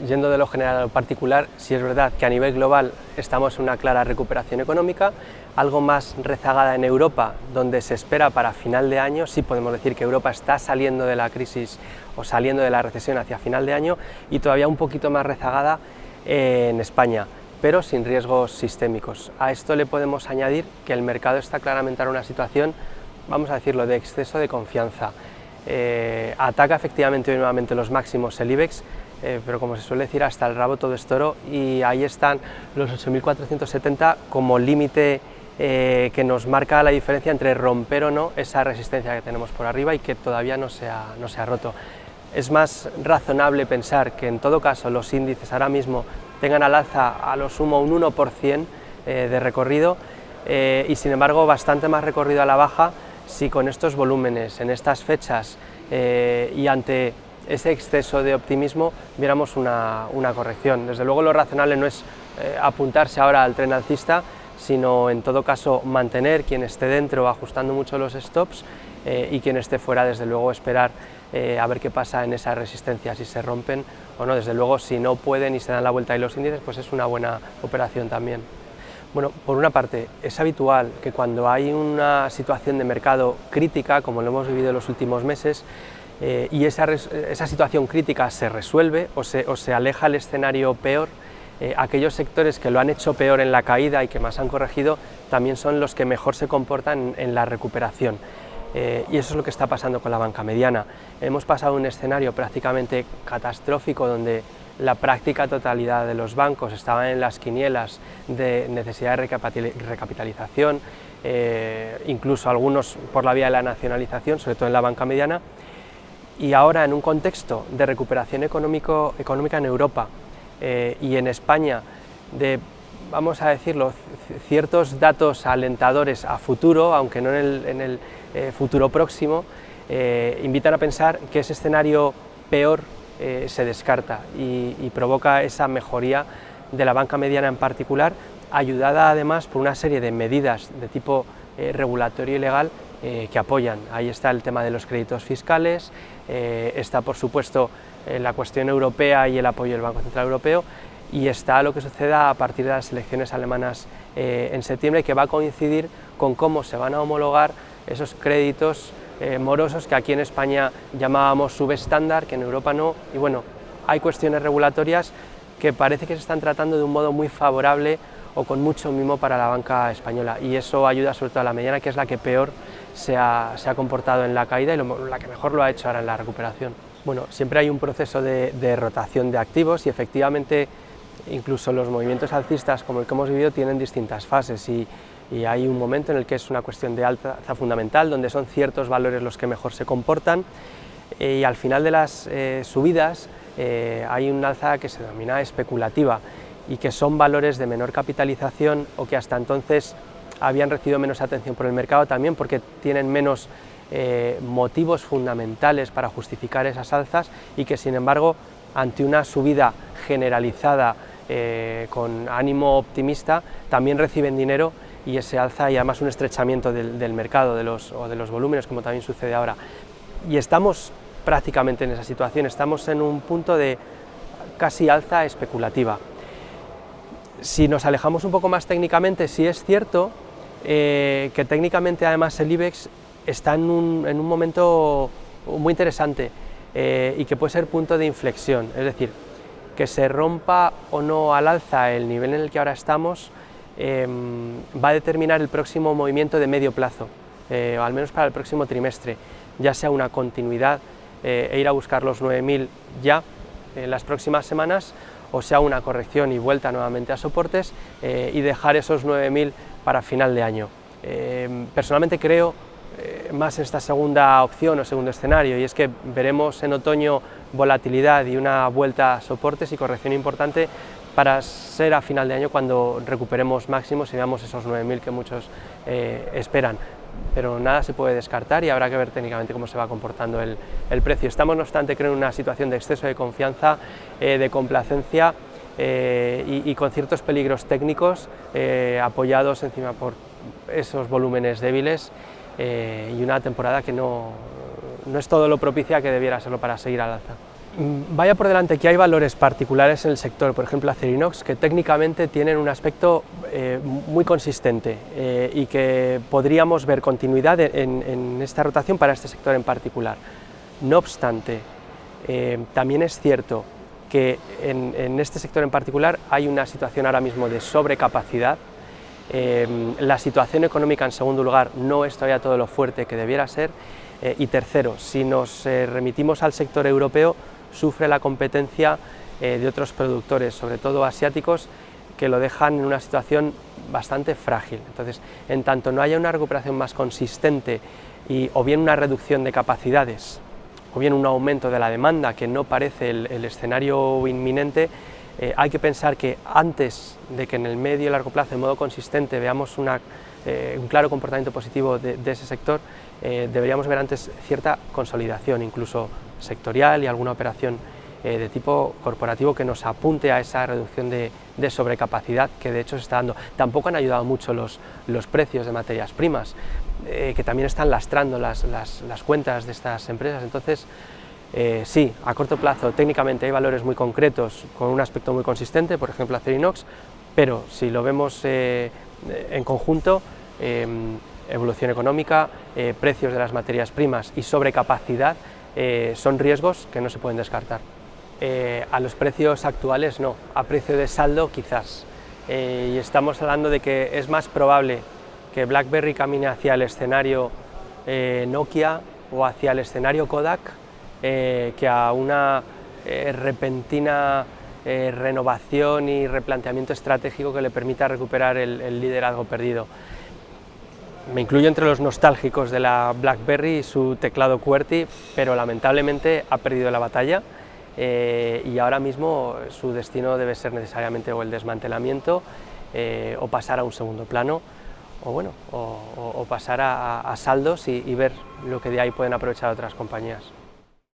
yendo de lo general a lo particular, sí es verdad que a nivel global estamos en una clara recuperación económica, algo más rezagada en Europa, donde se espera para final de año. Sí podemos decir que Europa está saliendo de la crisis o saliendo de la recesión hacia final de año, y todavía un poquito más rezagada en España, pero sin riesgos sistémicos. A esto le podemos añadir que el mercado está claramente en una situación, vamos a decirlo, de exceso de confianza. Ataca efectivamente nuevamente los máximos el IBEX, pero como se suele decir, hasta el rabo todo es toro, y ahí están los 8.470 como límite que nos marca la diferencia entre romper o no esa resistencia que tenemos por arriba y que todavía no se ha roto. Es más razonable pensar que en todo caso los índices ahora mismo tengan al alza a lo sumo un 1% de recorrido, y sin embargo bastante más recorrido a la baja si con estos volúmenes, en estas fechas y ante ese exceso de optimismo viéramos una corrección. Desde luego lo razonable no es apuntarse ahora al tren alcista, sino en todo caso mantener quien esté dentro ajustando mucho los stops, y quien esté fuera desde luego esperar a ver qué pasa en esas resistencias, si se rompen o no. Desde luego si no pueden y se dan la vuelta ahí los índices, pues es una buena operación también. Bueno, por una parte es habitual que cuando hay una situación de mercado crítica, como lo hemos vivido en los últimos meses, y esa situación crítica se resuelve o se aleja el escenario peor, aquellos sectores que lo han hecho peor en la caída y que más han corregido también son los que mejor se comportan en la recuperación. Y eso es lo que está pasando con la banca mediana. Hemos pasado un escenario prácticamente catastrófico donde la práctica totalidad de los bancos estaban en las quinielas de necesidad de recapitalización, incluso algunos por la vía de la nacionalización, sobre todo en la banca mediana, y ahora en un contexto de recuperación económica en Europa y en España, de, vamos a decirlo, ciertos datos alentadores a futuro, aunque no en el futuro próximo, invitan a pensar que ese escenario peor se descarta y provoca esa mejoría de la banca mediana en particular, ayudada además por una serie de medidas de tipo regulatorio y legal que apoyan. Ahí está el tema de los créditos fiscales, está por supuesto la cuestión europea y el apoyo del Banco Central Europeo, y está lo que suceda a partir de las elecciones alemanas en septiembre, que va a coincidir con cómo se van a homologar esos créditos morosos que aquí en España llamábamos subestándar, que en Europa no, y bueno, hay cuestiones regulatorias que parece que se están tratando de un modo muy favorable o con mucho mimo para la banca española, y eso ayuda sobre todo a la mediana, que es la que peor se ha comportado en la caída y la que mejor lo ha hecho ahora en la recuperación. Bueno, siempre hay un proceso de rotación de activos, y efectivamente incluso los movimientos alcistas como el que hemos vivido tienen distintas fases, y hay un momento en el que es una cuestión de alza fundamental, donde son ciertos valores los que mejor se comportan, y al final de las subidas hay un alza que se denomina especulativa, y que son valores de menor capitalización o que hasta entonces habían recibido menos atención por el mercado, también porque tienen menos motivos fundamentales para justificar esas alzas, y que sin embargo ante una subida generalizada con ánimo optimista también reciben dinero, y ese alza y además un estrechamiento del mercado o de los volúmenes, como también sucede ahora. Y estamos prácticamente en esa situación, estamos en un punto de casi alza especulativa. Si nos alejamos un poco más técnicamente, sí es cierto que técnicamente además el IBEX está en un momento muy interesante y que puede ser punto de inflexión, es decir, que se rompa o no al alza el nivel en el que ahora estamos va a determinar el próximo movimiento de medio plazo, o al menos para el próximo trimestre, ya sea una continuidad e ir a buscar los 9.000 ya en las próximas semanas, o sea una corrección y vuelta nuevamente a soportes y dejar esos 9.000 para final de año. Personalmente creo más en esta segunda opción o segundo escenario, y es que veremos en otoño volatilidad y una vuelta a soportes y corrección importante para ser a final de año cuando recuperemos máximos y veamos esos 9.000 que muchos esperan. Pero nada se puede descartar y habrá que ver técnicamente cómo se va comportando el precio. Estamos, no obstante, creo en una situación de exceso de confianza, de complacencia y con ciertos peligros técnicos apoyados encima por esos volúmenes débiles y una temporada que no es todo lo propicia que debiera serlo para seguir al alza. Vaya por delante que hay valores particulares en el sector, por ejemplo Acerinox, que técnicamente tienen un aspecto muy consistente y que podríamos ver continuidad en esta rotación para este sector en particular. No obstante, también es cierto que en este sector en particular hay una situación ahora mismo de sobrecapacidad. La situación económica, en segundo lugar, no es todavía todo lo fuerte que debiera ser, y tercero, si nos remitimos al sector europeo, sufre la competencia de otros productores, sobre todo asiáticos, que lo dejan en una situación bastante frágil. Entonces, en tanto no haya una recuperación más consistente o bien una reducción de capacidades o bien un aumento de la demanda, que no parece el escenario inminente, hay que pensar que antes de que en el medio y largo plazo, de modo consistente, veamos un claro comportamiento positivo de ese sector, deberíamos ver antes cierta consolidación, incluso sectorial, y alguna operación de tipo corporativo que nos apunte a esa reducción de sobrecapacidad que de hecho se está dando. Tampoco han ayudado mucho los precios de materias primas, que también están lastrando las cuentas de estas empresas. Entonces, sí, a corto plazo técnicamente hay valores muy concretos con un aspecto muy consistente, por ejemplo Acerinox, pero si lo vemos en conjunto, evolución económica, precios de las materias primas y sobrecapacidad son riesgos que no se pueden descartar. A los precios actuales no, a precio de saldo quizás, y estamos hablando de que es más probable que BlackBerry camine hacia el escenario Nokia o hacia el escenario Kodak que a una repentina renovación y replanteamiento estratégico que le permita recuperar el liderazgo perdido. Me incluyo entre los nostálgicos de la BlackBerry y su teclado QWERTY, pero lamentablemente ha perdido la batalla y ahora mismo su destino debe ser necesariamente o el desmantelamiento o pasar a un segundo plano, o bueno, o pasar a saldos y ver lo que de ahí pueden aprovechar otras compañías.